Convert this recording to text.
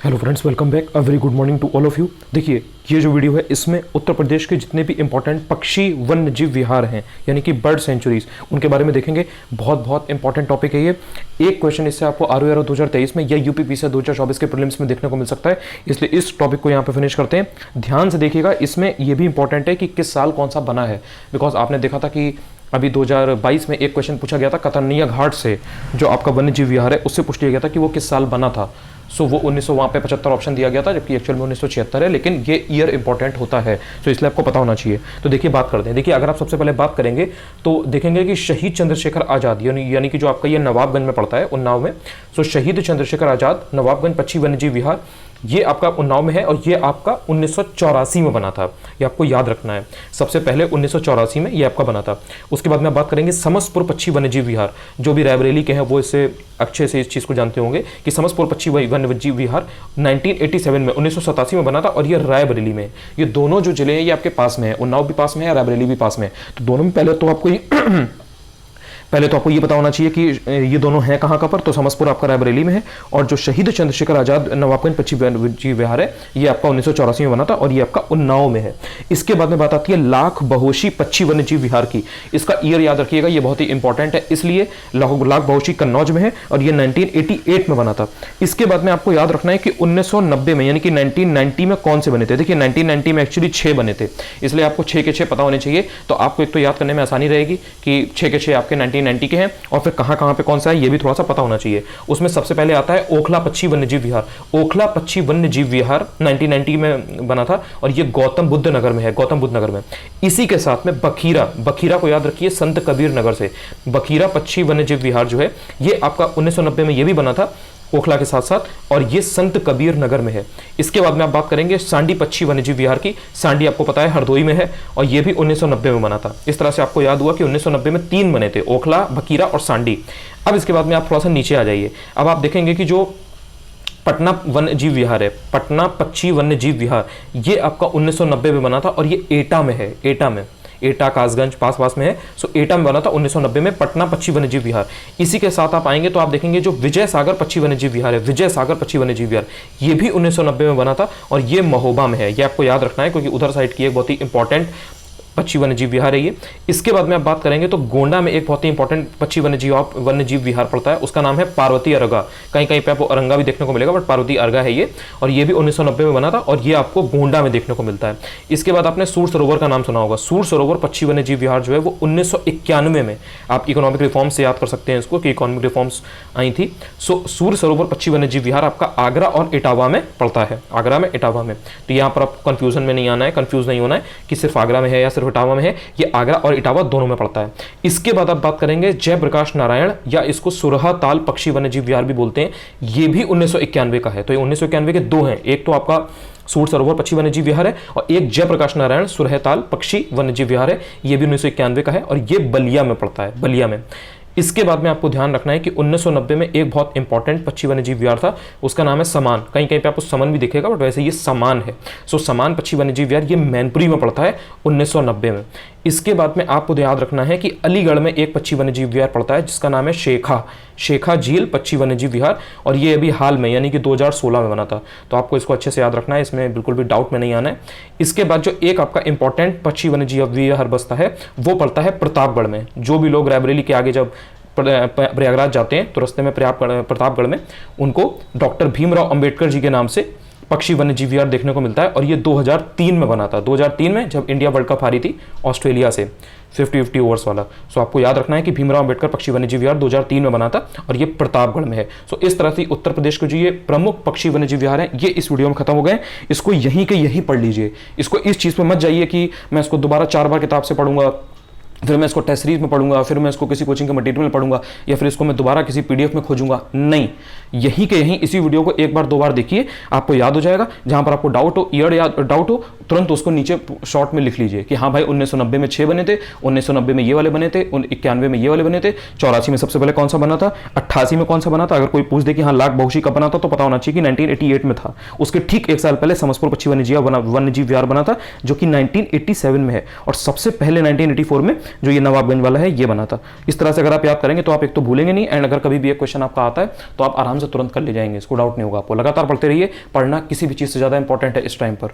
Hello friends, welcome back. A very good morning to all of you. देखिए, ये जो video है इसमें उत्तर प्रदेश के जितने भी इंपॉर्टेंट पक्षी वन्य जीव विहार हैं यानी कि बर्ड सेंचुरीज, उनके बारे में देखेंगे। बहुत इंपॉर्टेंट टॉपिक है ये। एक क्वेश्चन इससे आपको आरओ 2023 में या यूपीपीसीएस 2024 के प्रीलिम्स में देखने को मिल सकता है, इसलिए इस टॉपिक को यहाँ पे फिनिश करते हैं। ध्यान से देखिएगा, इसमें यह भी इंपॉर्टेंट है कि किस साल कौन सा बना है, बिकॉज आपने देखा था कि अभी 2022 में एक क्वेश्चन पूछा गया था कतरनिया घाट से, जो आपका वन्य जीव विहार है, उससे पूछ लिया गया था कि वो किस साल बना था। सो वो 1900 वहाँ पे 75 ऑप्शन दिया गया था, जबकि एक्चुअल में 1976 है, लेकिन ये ईयर इंपॉर्टेंट होता है, तो इसलिए आपको पता होना चाहिए। तो देखिए, बात करते हैं। देखिए, अगर आप सबसे पहले बात करेंगे तो देखेंगे कि शहीद चंद्रशेखर आजाद यानी कि जो आपका ये नवाबगंज में पड़ता है, उन्नाव में। सो शहीद चंद्रशेखर आजाद नवाबगंज पक्षी वन्यजीव विहार, ये आपका उन्नाव में है और ये आपका 1984 में बना था। ये आपको याद रखना है। सबसे पहले 1984 में ये आपका बना था। उसके बाद में बात करेंगे समसपुर पक्षी वन्यजीव विहार। जो भी रायबरेली के हैं वो इससे अच्छे से इस चीज़ को जानते होंगे कि समसपुर पक्षी वन्यजीव विहार 1987 में 1987 में बना था और ये रायबरेली में। ये दोनों जो जिले हैं ये आपके पास में है, उन्नाव भी पास में है, रायबरेली भी पास में है। तो दोनों में पहले तो आपको ये पता होना चाहिए कि ये दोनों हैं कहाँ पर। तो समसपुर आपका रायबरेली में है और जो शहीद चंद्रशेखर आजाद नवाबगंज पक्षी वन्यजीव विहार है ये आपका 1984 में बना था और ये आपका उन्नाव में है। इसके बाद में बात आती है लाख बहोशी पक्षी वन्यजीव विहार की। इसका ईयर याद रखिएगा, ये बहुत ही इंपॉर्टेंट है, इसलिए लाख बहोशी कन्नौज में है और ये 1988 में बना था। इसके बाद में आपको याद रखना है कि 1990 में यानी कि 1990 में कौन से बने थे। देखिए, 1990 में एक्चुअली 6 बने थे, इसलिए आपको 6 के 6 पता होने चाहिए। तो आपको एक तो याद करने में आसानी रहेगी कि 6 के 6 आपके 1990 के हैं और फिर कहां पे कौन सा है ये भी थोड़ा सा पता होना चाहिए। उसमें सबसे पहले आता है ओखला पक्षी वन्यजीव विहार। ओखला पक्षी वन्यजीव विहार 1990 में बना था और ये गौतम बुद्ध नगर में है, गौतम बुद्ध नगर में। इसी के साथ में बखीरा को याद रखिए, संत कबीर नगर से। बखीरा पक्षी वन्यजीव विहार जो है ये आपका 1990 में ये भी बना था ओखला के साथ साथ, और ये संत कबीर नगर में है। इसके बाद में आप बात करेंगे सांडी पक्षी वन्यजीव विहार की। सांडी आपको पता है हरदोई में है और ये भी 1990 में बना था। इस तरह से आपको याद हुआ कि 1990 में 3 बने थे, ओखला, बखीरा और सांडी। अब इसके बाद में आप थोड़ा सा नीचे आ जाइए। अब आप देखेंगे कि जो पटना वन्यजीव विहार है, पटना पक्षी वन्यजीव विहार, ये आपका 1990 में बना था और ये एटा में है, एटा कासगंज पास में है। सो एटा में बना था 1990 में पटना पक्षी वन्यजीव विहार। इसी के साथ आप आएंगे तो आप देखेंगे जो विजय सागर पक्षी वन्यजीव विहार है, विजय सागर पक्षी वन्यजीव विहार, ये भी 1990 में बना था और ये महोबा में है। ये आपको याद रखना है क्योंकि उधर साइड की एक बहुत ही इंपॉर्टेंट पक्षी वन्यजीव विहार है ये। इसके बाद में आप बात करेंगे तो गोंडा में एक बहुत ही इंपॉर्टेंट पक्षी वन्यजीव विहार पड़ता है, उसका नाम है पार्वती अरगा। कहीं पे आपको अरंगा भी देखने को मिलेगा, बट पार्वती अरगा है ये, और ये भी 1990 में बना था और ये आपको गोंडा में देखने को मिलता है। इसके बाद आपने सूर सरोवर का नाम सुना होगा। सूर सरोवर पक्षी वन्यजीव विहार जो है वो 1991 में, आप इकोनॉमिक रिफॉर्म से याद कर सकते हैं इसको कि इकोनॉमिक रिफॉर्म्स आई थी। सो सूर सरोवर पक्षी वन्यजीव विहार आपका आगरा और इटावा में पड़ता है, आगरा में इटावा में। तो यहाँ पर आप कंफ्यूजन में नहीं आना है, कंफ्यूज नहीं होना है कि सिर्फ आगरा में है या सिर्फ इटावा में है, ये आगरा और इटावा दोनों में पड़ता है। इसके बाद आप बात करेंगे जयप्रकाश नारायण, या इसको सुरहा ताल पक्षी वन्यजीव विहार भी बोलते हैं, ये भी 1991 का है। तो ये 1991 के 2 हैं, एक तो आपका सूर सरोवर पक्षी वन्यजीव विहार है और एक जयप्रकाश नारायण सुरहताल पक्षी वन्यजीव विहार है, ये भी 1991 का है और ये बलिया में पड़ता है, बलिया में। इसके बाद में आपको ध्यान रखना है कि 1990 में एक बहुत इंपॉर्टेंट पक्षी वन्यजीव विहार था, उसका नाम है समान। कहीं पे आपको समन भी दिखेगा, बट वैसे ये समान है। सो समान पक्षी वन्यजीव विहार ये मैनपुरी में पड़ता है 1990 में। इसके बाद में आपको याद रखना है कि अलीगढ़ में एक पक्षी वन्यजीव विहार पड़ता है जिसका नाम है शेखा झील पक्षी वन्यजीव विहार, और ये अभी हाल में यानी कि 2016 में बना था। तो आपको इसको अच्छे से याद रखना है, इसमें बिल्कुल भी डाउट में नहीं आना है। इसके बाद जो एक आपका इंपॉर्टेंट पक्षी वन्यजीव विहार बसता है वो पड़ता है प्रतापगढ़ में। जो भी लोग रायबरेली के आगे जब प्रयागराज जाते हैं तो रास्ते में प्रतापगढ़ में उनको डॉक्टर भीमराव अंबेडकर जी के नाम से पक्षी वन्यजीव विहार देखने को मिलता है और ये 2003 में बना था, 2003 में जब इंडिया वर्ल्ड कप हारी थी ऑस्ट्रेलिया से 50-50 ओवर्स वाला। सो आपको याद रखना है कि भीमराव अंबेडकर पक्षी वन्यजीव विहार 2003 में बना था और ये प्रतापगढ़ में है। सो इस तरह से उत्तर प्रदेश के जो ये प्रमुख पक्षी वन्यजीव विहार हैं ये इस वीडियो में खत्म हो गए। इसको यहीं के यहीं पढ़ लीजिए, इसको इस चीज़ पर मत जाइए कि मैं इसको दोबारा 4 बार किताब से पढ़ूंगा, फिर मैं इसको टेस्ट सीरीज में पढ़ूंगा, फिर मैं इसको किसी कोचिंग के मटेरियल में पढ़ूंगा, या फिर इसको मैं दोबारा किसी पीडीएफ में खोजूंगा। नहीं, यहीं के यहीं इसी वीडियो को 1 बार 2 बार देखिए, आपको याद हो जाएगा। जहां पर आपको डाउट हो तुरंत उसको नीचे शॉर्ट में लिख लीजिए कि हाँ भाई 1990 में 6 बने थे, 1990 में ये वाले बने थे, 91 में ये वाले बने थे, 84 में सबसे पहले कौन सा बना था, 88 में कौन सा बना था। अगर कोई पूछ दे कि हाँ लाख बहुशी कब बना था तो पता होना चाहिए कि 1988 में था। उसके ठीक एक साल पहले समसपुर पक्षी वन्यजीव विहार बना था जो कि 1987 में है, और सबसे पहले 1984 में जो ये नवाबगंज वाला है ये बना था। इस तरह से अगर आप याद करेंगे तो आप एक तो भूलेंगे नहीं, एंड अगर कभी भी एक क्वेश्चन आपका आता है तो आप आराम से तुरंत कर ले जाएंगे, इसको डाउट नहीं होगा आपको। लगातार पढ़ते रहिए, पढ़ना किसी भी चीज से ज्यादा इंपॉर्टेंट है इस टाइम पर।